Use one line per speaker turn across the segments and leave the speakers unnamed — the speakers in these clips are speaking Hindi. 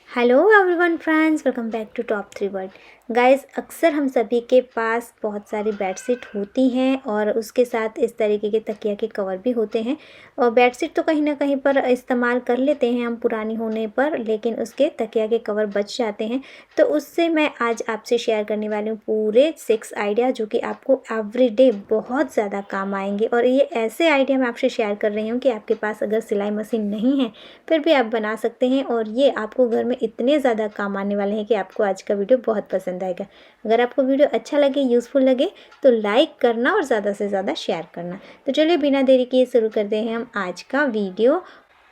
Hello everyone friends, welcome back to top 3 world. Guys, अक्सर हम सभी के पास बहुत सारी बेडशीट होती हैं और उसके साथ इस तरीके के तकिया के कवर भी होते हैं। और बेडशीट तो कहीं ना कहीं पर इस्तेमाल कर लेते हैं हम पुरानी होने पर, लेकिन उसके तकिया के कवर बच जाते हैं। तो उससे मैं आज आपसे शेयर करने वाली हूँ पूरे 6 आइडिया, जो कि आपको एवरीडे बहुत ज़्यादा काम आएंगे। और ये ऐसे आइडिया मैं आपसे शेयर कर रही हूँ कि आपके पास अगर सिलाई मशीन नहीं है फिर भी आप बना सकते हैं, और ये आपको घर में इतने ज़्यादा काम आने वाले हैं कि आपको आज का वीडियो बहुत पसंद आएगा। अगर आपको वीडियो अच्छा लगे, यूज़फुल लगे, तो लाइक करना और ज़्यादा से ज़्यादा शेयर करना। तो चलिए बिना देरी किए शुरू करते हैं हम आज का वीडियो।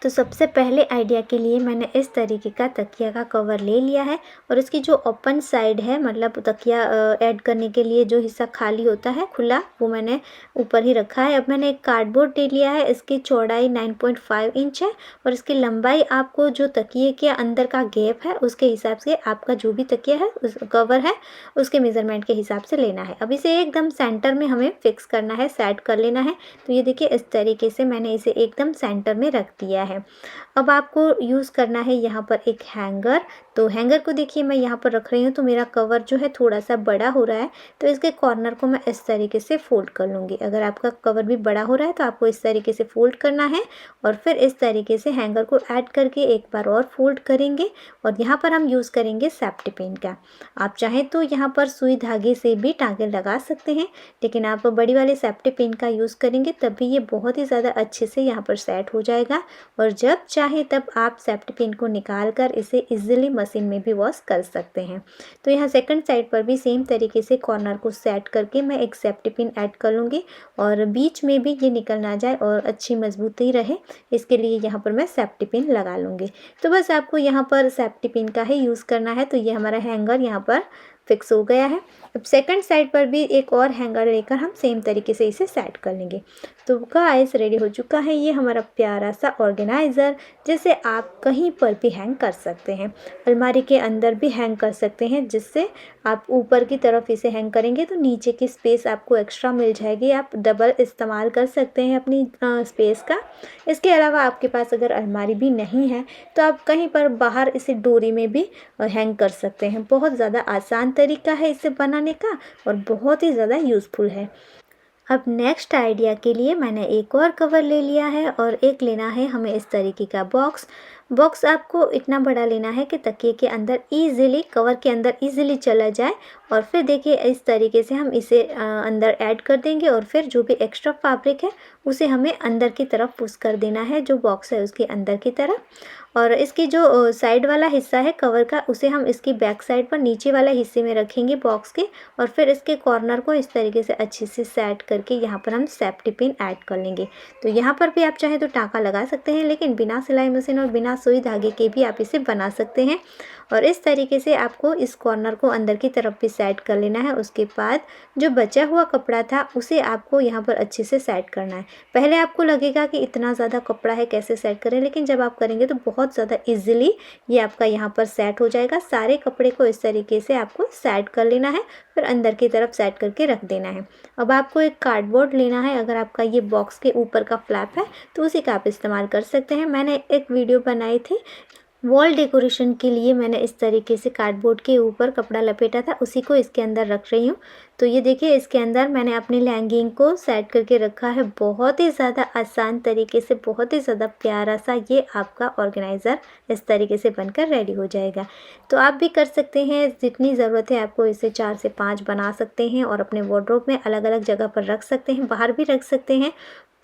तो सबसे पहले आइडिया के लिए मैंने इस तरीके का तकिया का कवर ले लिया है, और इसकी जो ओपन साइड है, मतलब तकिया ऐड करने के लिए जो हिस्सा खाली होता है खुला, वो मैंने ऊपर ही रखा है। अब मैंने एक कार्डबोर्ड ले लिया है। इसकी चौड़ाई 9.5 इंच है और इसकी लंबाई आपको जो तकिए के अंदर का गैप है उसके हिसाब से आपका जो भी तकिया है उस कवर है उसके मेज़रमेंट के हिसाब से लेना है। अब इसे एकदम सेंटर में हमें फिक्स करना है, सेट कर लेना है। तो ये देखिए, इस तरीके से मैंने इसे एकदम सेंटर में रख दिया है। अब आपको यूज़ करना है यहाँ पर एक हैंगर। तो हैंगर को देखिए मैं यहाँ पर रख रही हूँ, तो मेरा कवर जो है थोड़ा सा बड़ा हो रहा है, तो इसके कॉर्नर को मैं इस तरीके से फोल्ड कर लूँगी। अगर आपका कवर भी बड़ा हो रहा है तो आपको इस तरीके से फोल्ड करना है, और फिर इस तरीके से हैंगर को ऐड करके एक बार और फोल्ड करेंगे। और यहाँ पर हम यूज़ करेंगे सेफ्टी पिन का। आप चाहें तो यहाँ पर सुई धागे से भी टाँगे लगा सकते हैं, लेकिन आप बड़ी वाले सेफ्टी पिन का यूज़ करेंगे तभी ये बहुत ही ज़्यादा अच्छे से यहाँ पर सेट हो जाएगा। और जब चाहे तब आप सेफ्टी पिन को निकाल कर इसे इजीली मशीन में भी वॉश कर सकते हैं। तो यहाँ सेकंड साइड पर भी सेम तरीके से कॉर्नर को सेट करके मैं एक सेफ्टी पिन ऐड कर लूँगी, और बीच में भी ये निकल ना जाए और अच्छी मजबूती रहे, इसके लिए यहाँ पर मैं सेफ्टी पिन लगा लूँगी। तो बस आपको यहाँ पर सेफ्टी पिन का ही यूज़ करना है। तो ये हमारा हैंगर यहाँ पर फिक्स हो गया है। अब सेकंड साइड पर भी एक और हैंगर लेकर हम सेम तरीके से इसे सेट कर लेंगे। तो गाइस, रेडी हो चुका है ये हमारा प्यारा सा ऑर्गेनाइज़र, जिसे आप कहीं पर भी हैंग कर सकते हैं। अलमारी के अंदर भी हैंग कर सकते हैं, जिससे आप ऊपर की तरफ इसे हैंग करेंगे तो नीचे की स्पेस आपको एक्स्ट्रा मिल जाएगी। आप डबल इस्तेमाल कर सकते हैं अपनी स्पेस का। इसके अलावा आपके पास अगर अलमारी भी नहीं है तो आप कहीं पर बाहर इसे डोरी में भी हैंग कर सकते हैं। बहुत ज़्यादा आसान तरीका है इसे बनाने का, और बहुत ही ज़्यादा यूज़फुल है। अब नेक्स्ट आइडिया के लिए मैंने एक और कवर ले लिया है, और एक लेना है हमें इस तरीके का बॉक्स आपको इतना बड़ा लेना है कि तकिए के अंदर ईजिली, कवर के अंदर ईजिली चला जाए। और फिर देखिए, इस तरीके से हम इसे अंदर ऐड कर देंगे, और फिर जो भी एक्स्ट्रा फैब्रिक है उसे हमें अंदर की तरफ पुश कर देना है, जो बॉक्स है उसके अंदर की तरफ। और इसकी जो साइड वाला हिस्सा है कवर का, उसे हम इसकी बैक साइड पर नीचे वाले हिस्से में रखेंगे बॉक्स के, और फिर इसके कॉर्नर को इस तरीके से अच्छे से सेट करके यहाँ पर हम सेफ्टी पिन ऐड कर लेंगे। तो यहाँ पर भी आप चाहे तो टाँका लगा सकते हैं, लेकिन बिना सिलाई मशीन और बिना सुई धागे के भी आप इसे बना सकते हैं। और इस तरीके से आपको इस कॉर्नर को अंदर की तरफ भी सेट कर लेना है। उसके बाद जो बचा हुआ कपड़ा था उसे आपको यहाँ पर अच्छे से सेट करना है। पहले आपको लगेगा कि इतना ज़्यादा कपड़ा है, कैसे सेट करें, लेकिन जब आप करेंगे तो बहुत ज़्यादा इजीली ये आपका यहाँ पर सेट हो जाएगा। सारे कपड़े को इस तरीके से आपको सेट कर लेना है, फिर अंदर की तरफ सेट करके रख देना है। अब आपको एक कार्डबोर्ड लेना है। अगर आपका ये बॉक्स के ऊपर का फ्लैप है तो उसी का आप इस्तेमाल कर सकते हैं। मैंने एक वीडियो बनाई थी वॉल डेकोरेशन के लिए, मैंने इस तरीके से कार्डबोर्ड के ऊपर कपड़ा लपेटा था, उसी को इसके अंदर रख रही हूँ। तो ये देखिए, इसके अंदर मैंने अपनी हैंगिंग को सेट करके रखा है। बहुत ही ज़्यादा आसान तरीके से, बहुत ही ज़्यादा प्यारा सा ये आपका ऑर्गेनाइज़र इस तरीके से बनकर रेडी हो जाएगा। तो आप भी कर सकते हैं, जितनी ज़रूरत है आपको इसे 4 से 5 बना सकते हैं, और अपने वार्डरोब में अलग अलग जगह पर रख सकते हैं, बाहर भी रख सकते हैं।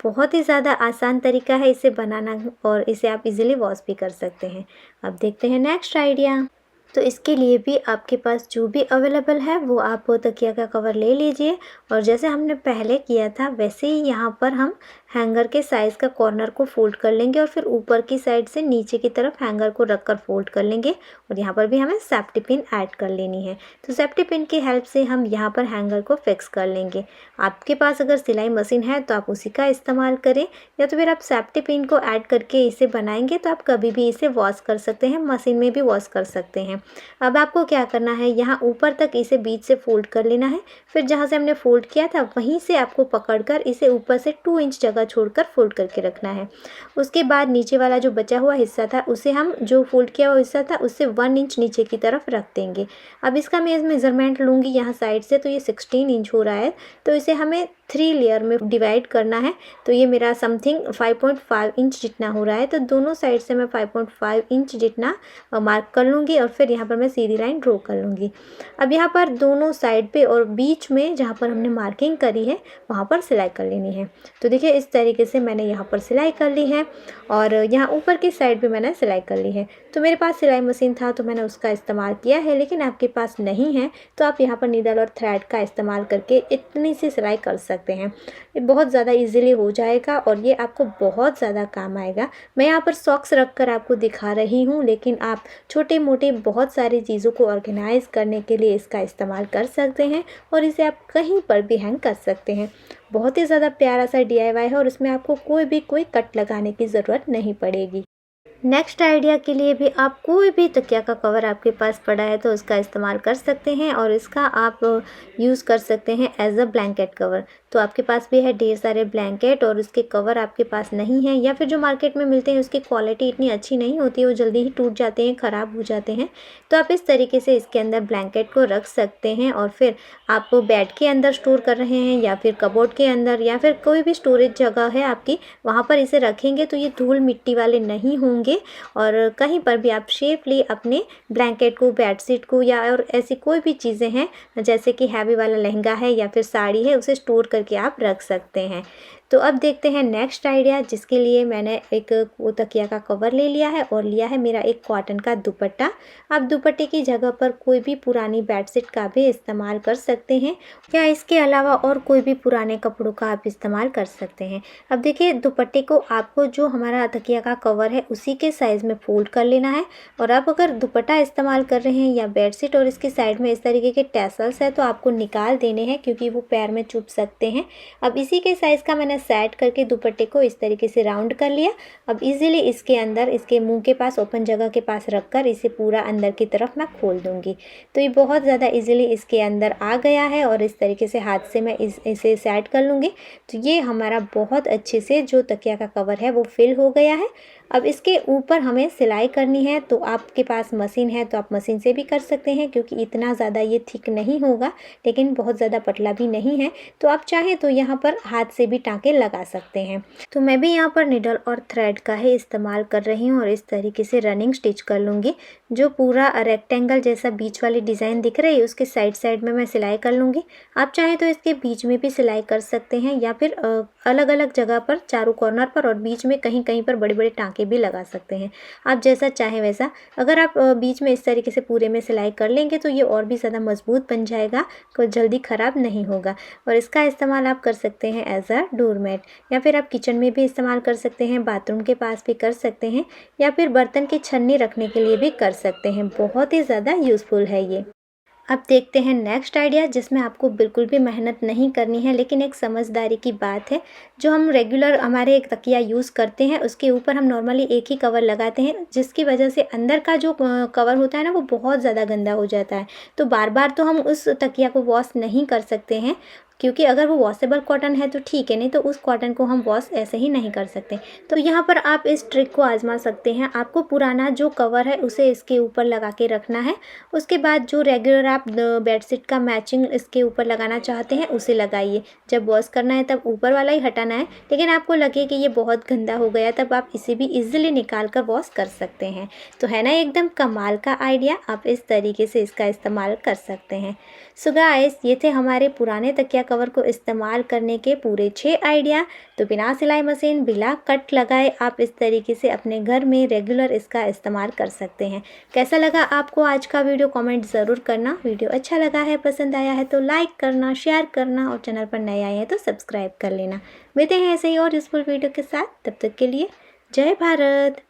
बहुत ही ज़्यादा आसान तरीका है इसे बनाना, और इसे आप इजीली वॉश भी कर सकते हैं। अब देखते हैं नेक्स्ट आइडिया। तो इसके लिए भी आपके पास जो भी अवेलेबल है वो आप तकिया का कवर ले लीजिए, और जैसे हमने पहले किया था वैसे ही यहाँ पर हम हैंगर के साइज़ का कॉर्नर को फोल्ड कर लेंगे, और फिर ऊपर की साइड से नीचे की तरफ हैंगर को रखकर फोल्ड कर लेंगे। और यहाँ पर भी हमें सेफ्टी पिन ऐड कर लेनी है। तो सेफ्टी पिन की हेल्प से हम यहाँ पर हैंगर को फिक्स कर लेंगे। आपके पास अगर सिलाई मशीन है तो आप उसी का इस्तेमाल करें, या तो फिर आप सेफ्टी पिन को ऐड करके इसे बनाएंगे तो आप कभी भी इसे वॉश कर सकते हैं, मशीन में भी वॉश कर सकते हैं। अब आपको क्या करना है, यहाँ ऊपर तक इसे बीच से फोल्ड कर लेना है। फिर जहाँ से हमने फोल्ड किया था वहीं से आपको पकड़कर इसे ऊपर से 2 इंच जगह जगह छोड़कर फोल्ड करके रखना है। उसके बाद नीचे वाला जो बचा हुआ हिस्सा था उसे हम जो फोल्ड किया हुआ हिस्सा था उससे 1 इंच नीचे की तरफ रख देंगे। अब इसका मैं मेज़रमेंट लूँगी यहाँ साइड से, तो ये 16 इंच हो रहा है, तो इसे हमें 3 लेयर में डिवाइड करना है। तो ये मेरा समथिंग 5.5 इंच जितना हो रहा है, तो दोनों साइड से मैं 5.5 इंच जितना मार्क कर लूँगी और फिर यहाँ पर मैं सीधी लाइन ड्रॉ कर लूँगी। अब यहाँ पर दोनों साइड पे और बीच में जहाँ पर हमने मार्किंग करी है वहाँ पर सिलाई कर लेनी है। तो देखिए इस तरीके से मैंने यहाँ पर सिलाई कर ली है और यहाँ ऊपर की साइड भी मैंने सिलाई कर ली है। तो मेरे पास सिलाई मशीन था तो मैंने उसका इस्तेमाल किया है, लेकिन आपके पास नहीं है तो आप यहाँ पर नीडल और थ्रेड का इस्तेमाल करके इतनी सी सिलाई कर सकते हैं। ये बहुत ज़्यादा इजीली हो जाएगा और ये आपको बहुत ज़्यादा काम आएगा। मैं यहाँ पर सॉक्स रख कर आपको दिखा रही हूँ, लेकिन आप छोटे मोटे बहुत सारी चीज़ों को ऑर्गेनाइज़ करने के लिए इसका इस्तेमाल कर सकते हैं और इसे आप कहीं पर भी हैंग कर सकते हैं। बहुत ही ज़्यादा प्यारा सा DIY है और इसमें आपको कोई कट लगाने की ज़रूरत नहीं पड़ेगी। नेक्स्ट आइडिया के लिए भी आप कोई भी तकिया का कवर आपके पास पड़ा है तो उसका इस्तेमाल कर सकते हैं और इसका आप यूज़ कर सकते हैं एज अ ब्लैंकेट कवर। तो आपके पास भी है ढेर सारे ब्लैंकेट और उसके कवर आपके पास नहीं है, या फिर जो मार्केट में मिलते हैं उसकी क्वालिटी इतनी अच्छी नहीं होती है, वो जल्दी ही टूट जाते हैं, ख़राब हो जाते हैं। तो आप इस तरीके से इसके अंदर ब्लैंकेट को रख सकते हैं और फिर आप बेड के अंदर स्टोर कर रहे हैं या फिर कबोर्ड के अंदर या फिर कोई भी स्टोरेज जगह है आपकी, वहाँ पर इसे रखेंगे तो ये धूल मिट्टी वाले नहीं होंगे और कहीं पर भी आप सेफली अपने ब्लैंकेट को, बेडशीट को या और ऐसी कोई भी चीज़ें हैं जैसे कि हैवी वाला लहंगा है या फिर साड़ी है, उसे स्टोर करके आप रख सकते हैं। तो अब देखते हैं नेक्स्ट आइडिया, जिसके लिए मैंने एक तकिया का कवर ले लिया है और लिया है मेरा एक कॉटन का दुपट्टा। आप दुपट्टे की जगह पर कोई भी पुरानी बेडशीट का भी इस्तेमाल कर सकते हैं या इसके अलावा और कोई भी पुराने कपड़ों का आप इस्तेमाल कर सकते हैं। अब देखिए दुपट्टे को आपको जो हमारा तकिया का कवर है उसी के साइज़ में फोल्ड कर लेना है और आप अगर दुपट्टा इस्तेमाल कर रहे हैं या बेडशीट और इसकी साइड में इस तरीके के टैसल्स है तो आपको निकाल देने हैं क्योंकि वो पैर में चुभ सकते हैं। अब इसी के साइज़ का मैंने सेट करके दुपट्टे को इस तरीके से राउंड कर लिया। अब इजीली इसके अंदर, इसके मुंह के पास, ओपन जगह के पास रखकर इसे पूरा अंदर की तरफ मैं खोल दूंगी। तो ये बहुत ज़्यादा इजीली इसके अंदर आ गया है और इस तरीके से हाथ से मैं इसे सेट कर लूँगी। तो ये हमारा बहुत अच्छे से जो तकिया का कवर है वो फिल हो गया है। अब इसके ऊपर हमें सिलाई करनी है, तो आपके पास मशीन है तो आप मशीन से भी कर सकते हैं क्योंकि इतना ज़्यादा ये थिक नहीं होगा, लेकिन बहुत ज़्यादा पतला भी नहीं है। तो आप चाहें तो यहाँ पर हाथ से भी टाँके लगा सकते हैं। तो मैं भी यहाँ पर निडल और थ्रेड का ही इस्तेमाल कर रही हूँ और इस तरीके से रनिंग स्टिच कर लूँगी। जो पूरा रेक्टेंगल जैसा बीच वाली डिज़ाइन दिख रही है उसके साइड साइड में मैं सिलाई कर लूँगी। आप चाहें तो इसके बीच में भी सिलाई कर सकते हैं या फिर अलग अलग जगह पर, चारों कॉर्नर पर और बीच में कहीं कहीं पर बड़े बड़े टाँके भी लगा सकते हैं, आप जैसा चाहें वैसा। अगर आप बीच में इस तरीके से पूरे में सिलाई कर लेंगे तो ये और भी ज़्यादा मजबूत बन जाएगा, कोई जल्दी ख़राब नहीं होगा। और इसका इस्तेमाल आप कर सकते हैं एज अ डोरमेट, या फिर आप किचन में भी इस्तेमाल कर सकते हैं, बाथरूम के पास भी कर सकते हैं, या फिर बर्तन की छन्नी रखने के लिए भी कर सकते हैं। बहुत ही ज़्यादा यूज़फुल है ये। अब देखते हैं नेक्स्ट आइडिया, जिसमें आपको बिल्कुल भी मेहनत नहीं करनी है, लेकिन एक समझदारी की बात है। जो हम रेगुलर हमारे एक तकिया यूज़ करते हैं उसके ऊपर हम नॉर्मली एक ही कवर लगाते हैं, जिसकी वजह से अंदर का जो कवर होता है ना वो बहुत ज़्यादा गंदा हो जाता है। तो बार बार तो हम उस तकिया को वॉश नहीं कर सकते हैं, क्योंकि अगर वो वॉशेबल कॉटन है तो ठीक है, नहीं तो उस कॉटन को हम वॉश ऐसे ही नहीं कर सकते। तो यहाँ पर आप इस ट्रिक को आजमा सकते हैं। आपको पुराना जो कवर है उसे इसके ऊपर लगा के रखना है। उसके बाद जो रेगुलर आप बेडशीट का मैचिंग इसके ऊपर लगाना चाहते हैं उसे लगाइए। जब वॉश करना है तब ऊपर वाला ही हटाना है, लेकिन आपको लगे कि ये बहुत गंदा हो गया तब आप इसे भी ईजिली निकाल कर वॉश कर सकते हैं। तो है ना एकदम कमाल का आइडिया, आप इस तरीके से इसका इस्तेमाल कर सकते हैं। सो गाइस, ये थे हमारे पुराने तकिया कवर को इस्तेमाल करने के पूरे 6 आइडिया। तो बिना सिलाई मशीन, बिना कट लगाए आप इस तरीके से अपने घर में रेगुलर इसका इस्तेमाल कर सकते हैं। कैसा लगा आपको आज का वीडियो कमेंट ज़रूर करना। वीडियो अच्छा लगा है, पसंद आया है तो लाइक करना, शेयर करना और चैनल पर नए आए हैं तो सब्सक्राइब कर लेना। मिलते हैं ऐसे ही और यूज़फुल वीडियो के साथ, तब तक के लिए जय भारत।